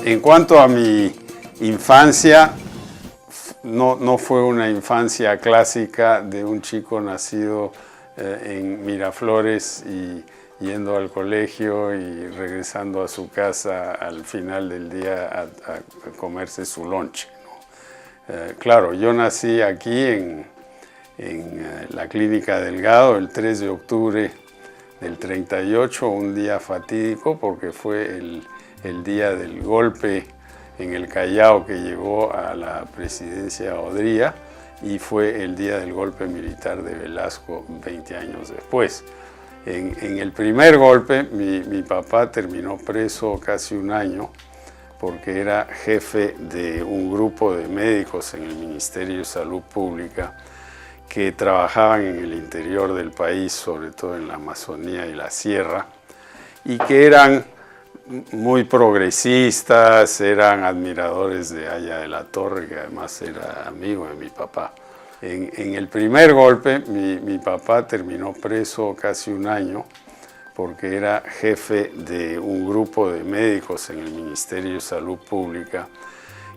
En cuanto a mi infancia, no fue una infancia clásica de un chico nacido en Miraflores y yendo al colegio y regresando a su casa al final del día a comerse su lonche, ¿no? Claro, yo nací aquí en la Clínica Delgado el 3 de octubre del 38, un día fatídico porque fue el día del golpe en el Callao que llevó a la presidencia Odría y fue el día del golpe militar de Velasco 20 años después. En el primer golpe mi papá terminó preso casi un año porque era jefe de un grupo de médicos en el Ministerio de Salud Pública que trabajaban en el interior del país, sobre todo en la Amazonía y la Sierra, y que eran muy progresistas, eran admiradores de Haya de la Torre, que además era amigo de mi papá. En el primer golpe mi papá terminó preso casi un año porque era jefe de un grupo de médicos en el Ministerio de Salud Pública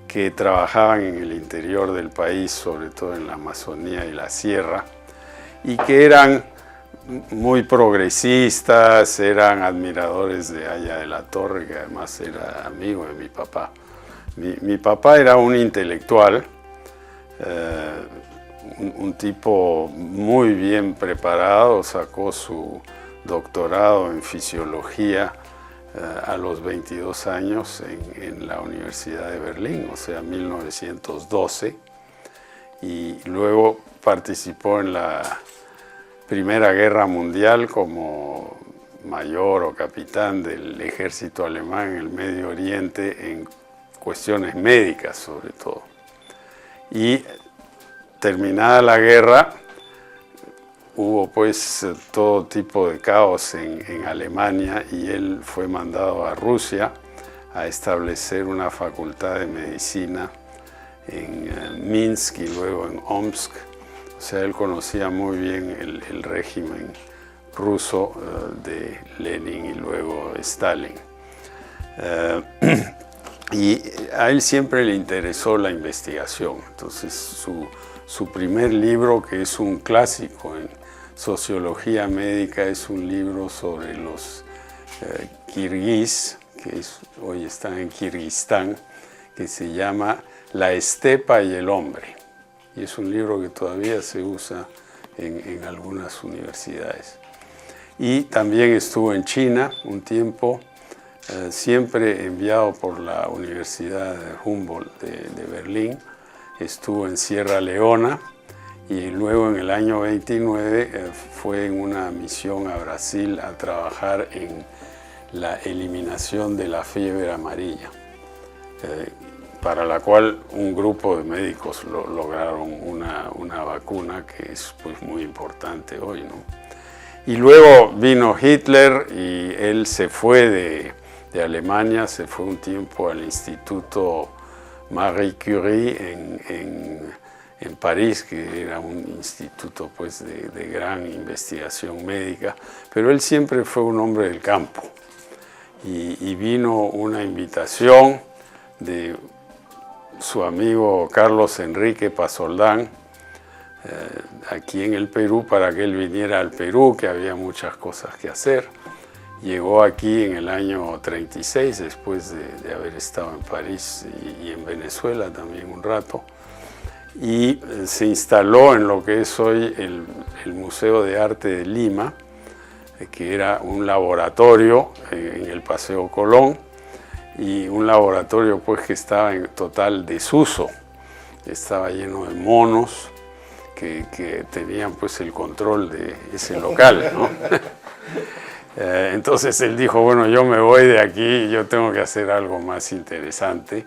que trabajaban en el interior del país, sobre todo en la Amazonía y la Sierra, y que eran muy progresistas, eran admiradores de Haya de la Torre, que además era amigo de mi papá. Mi papá era un intelectual, un tipo muy bien preparado, sacó su doctorado en fisiología a los 22 años en la Universidad de Berlín, o sea, 1912, y luego participó en la Primera Guerra Mundial como mayor o capitán del ejército alemán en el Medio Oriente en cuestiones médicas sobre todo. Y terminada la guerra, hubo pues todo tipo de caos en Alemania y él fue mandado a Rusia a establecer una facultad de medicina en Minsk y luego en Omsk. O sea, él conocía muy bien el régimen ruso de Lenin y luego Stalin. Y a él siempre le interesó la investigación. Entonces su primer libro, que es un clásico en sociología médica, es un libro sobre los kirguís, que hoy están en Kirguistán, que se llama La estepa y el hombre. Y es un libro que todavía se usa en algunas universidades. Y también estuvo en China un tiempo, siempre enviado por la Universidad de Humboldt de Berlín. Estuvo en Sierra Leona y luego en el año 29 fue en una misión a Brasil a trabajar en la eliminación de la fiebre amarilla, para la cual un grupo de médicos lograron una vacuna que es pues muy importante hoy, ¿no? Y luego vino Hitler y él se fue de Alemania, se fue un tiempo al Instituto Marie Curie en París, que era un instituto pues de gran investigación médica, pero él siempre fue un hombre del campo y vino una invitación de su amigo Carlos Enrique Pasoldán aquí en el Perú para que él viniera al Perú, que había muchas cosas que hacer. Llegó aquí en el año 36, después de haber estado en París y en Venezuela también un rato, y se instaló en lo que es hoy el Museo de Arte de Lima, que era un laboratorio en el Paseo Colón, y un laboratorio pues que estaba en total desuso, estaba lleno de monos que tenían pues el control de ese local, ¿no? Entonces él dijo, bueno, yo me voy de aquí, yo tengo que hacer algo más interesante,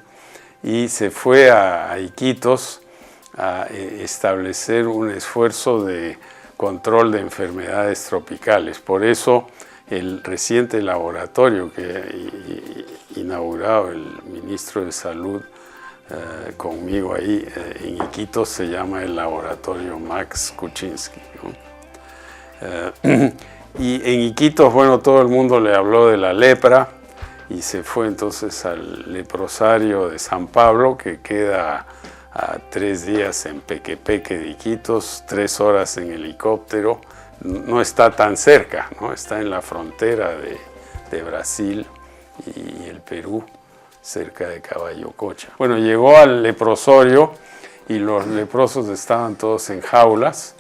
y se fue a Iquitos a establecer un esfuerzo de control de enfermedades tropicales. Por eso el reciente laboratorio que ha inaugurado el ministro de Salud conmigo ahí en Iquitos se llama el laboratorio Max Kuczynski, ¿no? Y en Iquitos, bueno, todo el mundo le habló de la lepra y se fue entonces al leprosario de San Pablo, que queda a 3 días en Pequepeque de Iquitos, 3 horas en helicóptero. No está tan cerca, ¿no? Está en la frontera de Brasil y el Perú, cerca de Caballococha. Bueno, llegó al leprosorio y los leprosos estaban todos en jaulas,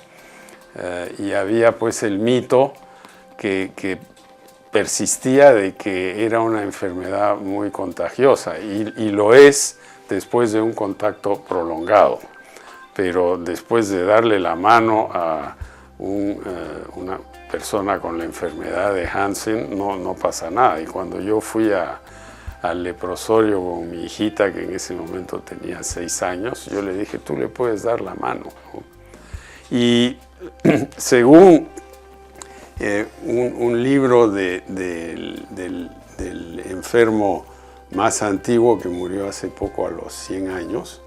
y había pues el mito que persistía de que era una enfermedad muy contagiosa, y lo es después de un contacto prolongado, pero después de darle la mano a una persona con la enfermedad de Hansen no pasa nada. Y cuando yo fui al leprosorio con mi hijita, que en ese momento tenía 6 años, yo le dije, tú le puedes dar la mano, ¿no? Y según un libro del enfermo más antiguo que murió hace poco, a los 100 años,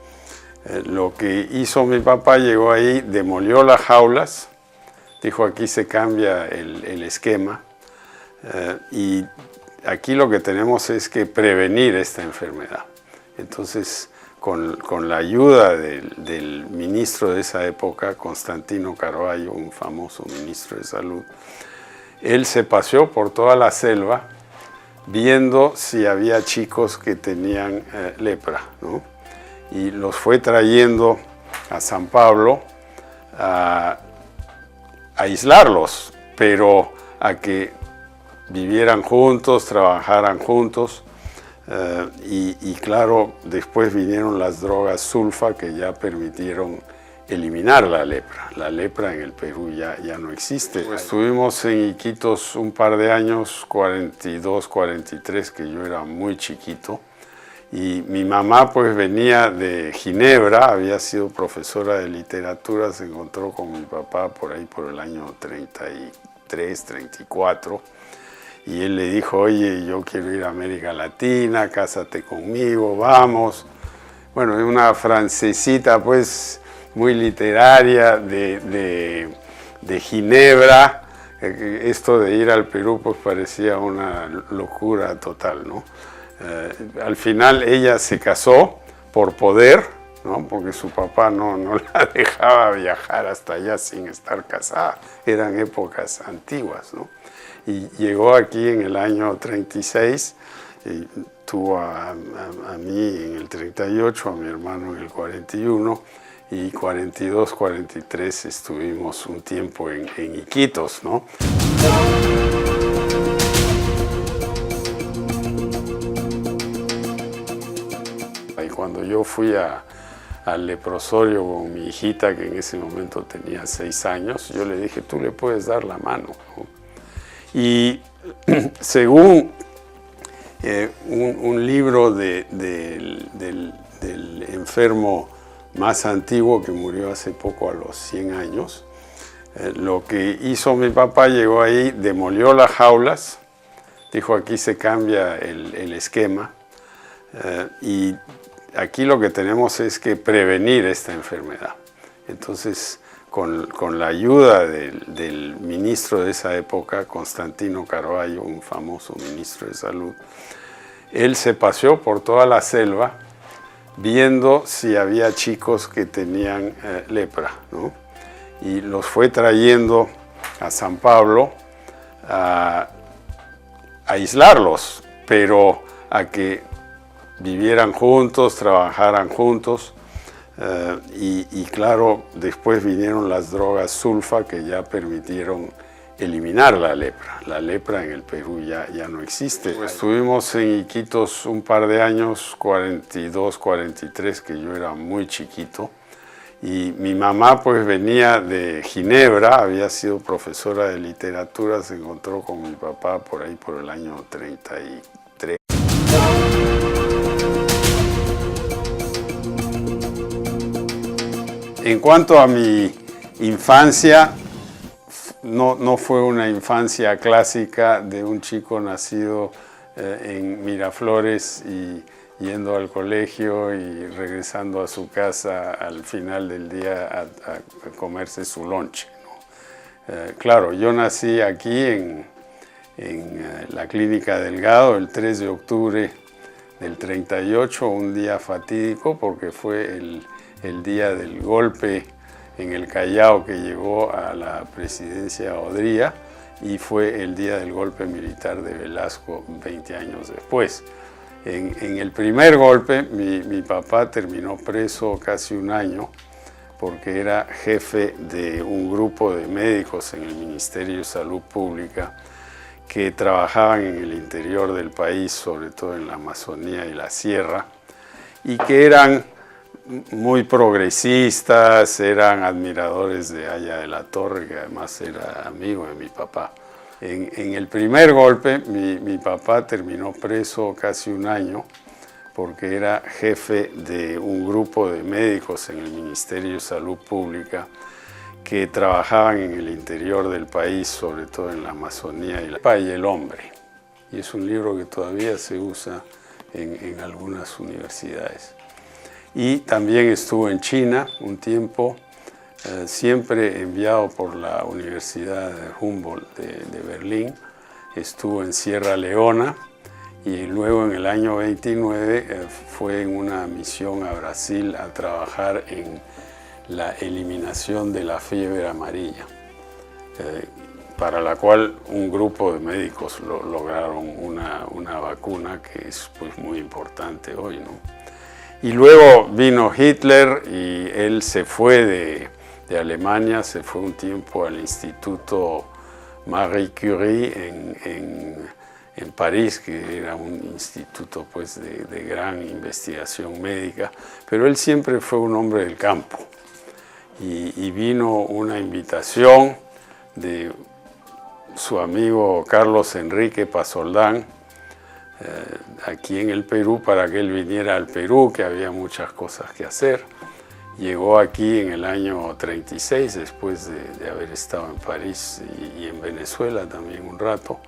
lo que hizo mi papá, llegó ahí, demolió las jaulas, dijo aquí se cambia el esquema, y aquí lo que tenemos es que prevenir esta enfermedad. Entonces, con la ayuda del ministro de esa época, Constantino Carvalho, un famoso ministro de salud, él se paseó por toda la selva viendo si había chicos que tenían lepra, ¿no? Y los fue trayendo a San Pablo a aislarlos, pero a que vivieran juntos, trabajaran juntos, y claro, después vinieron las drogas sulfa que ya permitieron eliminar la lepra. La lepra en el Perú ya no existe. Pues estuvimos en Iquitos un par de años, 42, 43, que yo era muy chiquito, y mi mamá pues venía de Ginebra, había sido profesora de literatura, se encontró con mi papá por ahí por el año 33, 34, y él le dijo, oye, yo quiero ir a América Latina, cásate conmigo, vamos. Bueno, es una francesita pues muy literaria de Ginebra. Esto de ir al Perú pues parecía una locura total, ¿no? Al final ella se casó por poder, ¿no? Porque su papá no la dejaba viajar hasta allá sin estar casada. Eran épocas antiguas, ¿no? Y llegó aquí en el año 36, y tuvo a mí en el 38, a mi hermano en el 41, y 42, 43 estuvimos un tiempo en Iquitos, ¿no? Y cuando yo fui al leprosorio con mi hijita, que en ese momento tenía 6 años, yo le dije, tú le puedes dar la mano, ¿no? Y según un libro del enfermo más antiguo que murió hace poco, a los 100 años, lo que hizo mi papá, llegó ahí, demolió las jaulas, dijo aquí se cambia el esquema, y aquí lo que tenemos es que prevenir esta enfermedad. Entonces, con la ayuda del ministro de esa época, Constantino Carvalho, un famoso ministro de salud, él se paseó por toda la selva viendo si había chicos que tenían lepra, ¿no? Y los fue trayendo a San Pablo a aislarlos, pero a que vivieran juntos, trabajaran juntos, y claro, después vinieron las drogas sulfa que ya permitieron eliminar la lepra. La lepra en el Perú ya no existe. Pues estuvimos en Iquitos un par de años, 42, 43, que yo era muy chiquito, y mi mamá pues venía de Ginebra, había sido profesora de literatura, se encontró con mi papá por ahí por el año 33. En cuanto a mi infancia, no fue una infancia clásica de un chico nacido en Miraflores y yendo al colegio y regresando a su casa al final del día a comerse su lonche, ¿no? Claro, yo nací aquí en en la Clínica Delgado el 3 de octubre del 38, un día fatídico porque fue el día del golpe en el Callao que llegó a la presidencia Odría y fue el día del golpe militar de Velasco 20 años después. En el primer golpe mi papá terminó preso casi un año porque era jefe de un grupo de médicos en el Ministerio de Salud Pública que trabajaban en el interior del país, sobre todo en la Amazonía y la Sierra, y que eran muy progresistas, eran admiradores de Haya de la Torre, que además era amigo de mi papá. En el primer golpe mi papá terminó preso casi un año porque era jefe de un grupo de médicos en el Ministerio de Salud Pública que trabajaban en el interior del país, sobre todo en la Amazonía y el hombre. Y es un libro que todavía se usa en algunas universidades. Y también estuvo en China un tiempo, siempre enviado por la Universidad de Humboldt de Berlín. Estuvo en Sierra Leona y luego en el año 29 fue en una misión a Brasil a trabajar en la eliminación de la fiebre amarilla, para la cual un grupo de médicos lograron una vacuna que es pues muy importante hoy, ¿no? Y luego vino Hitler y él se fue de Alemania, se fue un tiempo al Instituto Marie Curie en París, que era un instituto pues, de gran investigación médica, pero él siempre fue un hombre del campo. Y vino una invitación de su amigo Carlos Enrique Pasoldán, aquí en el Perú, para que él viniera al Perú, que había muchas cosas que hacer. Llegó aquí en el año 36, después de haber estado en París y en Venezuela también un rato,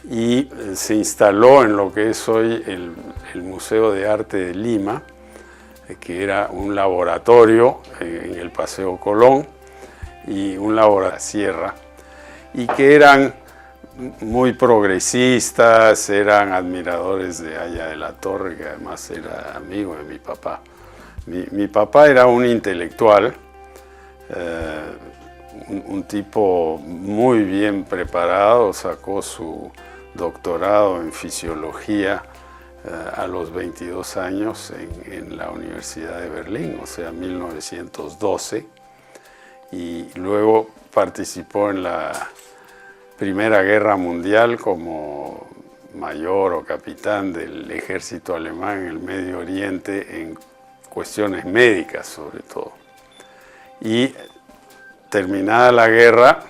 y se instaló en lo que es hoy el Museo de Arte de Lima, que era un laboratorio en el Paseo Colón y un laboratorio en la Sierra, y que eran muy progresistas, eran admiradores de Haya de la Torre, que además era amigo de mi papá. Mi papá era un intelectual, un tipo muy bien preparado, sacó su doctorado en fisiología a los 22 años en la Universidad de Berlín, o sea, 1912, y luego participó en la Primera Guerra Mundial como mayor o capitán del ejército alemán en el Medio Oriente en cuestiones médicas sobre todo. Y terminada la guerra,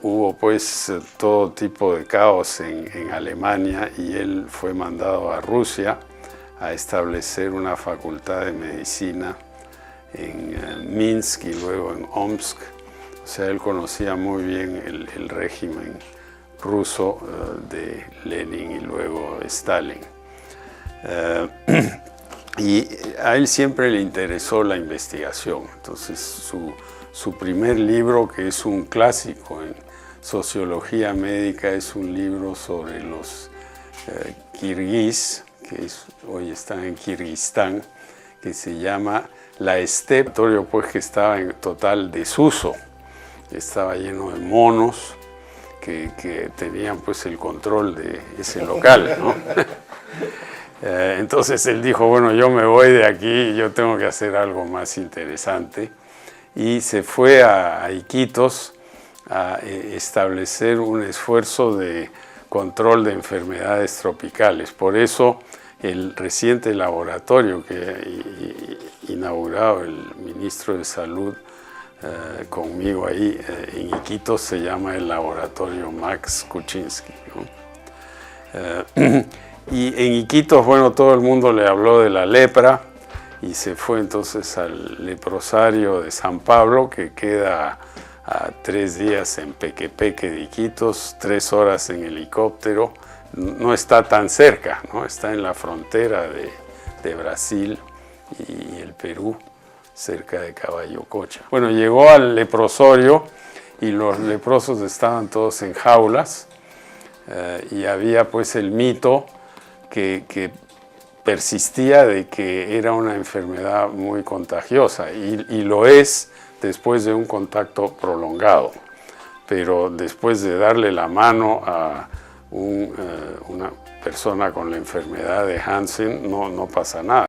hubo pues todo tipo de caos en Alemania y él fue mandado a Rusia a establecer una facultad de medicina en Minsk y luego en Omsk. O sea, él conocía muy bien el régimen ruso de Lenin y luego Stalin. Y a él siempre le interesó la investigación. Entonces su primer libro, que es un clásico en sociología médica, es un libro sobre los kirguís, que hoy están en Kirguistán, que se llama La Estepa, pues que estaba en total desuso. Estaba lleno de monos que tenían pues el control de ese local, ¿no? Entonces él dijo, bueno, yo me voy de aquí, yo tengo que hacer algo más interesante. Y se fue a Iquitos a establecer un esfuerzo de control de enfermedades tropicales. Por eso el reciente laboratorio que ha inaugurado el ministro de Salud conmigo ahí en Iquitos se llama el laboratorio Max Kuczynski, ¿no? Y en Iquitos, bueno, todo el mundo le habló de la lepra y se fue entonces al leprosario de San Pablo, que queda a 3 días en Pequepeque de Iquitos, 3 horas en helicóptero. No está tan cerca, ¿no? Está en la frontera de Brasil y el Perú, cerca de Caballococha. Bueno, llegó al leprosario y los leprosos estaban todos en jaulas, y había pues el mito que persistía de que era una enfermedad muy contagiosa, y lo es después de un contacto prolongado, pero después de darle la mano a una persona con la enfermedad de Hansen no pasa nada.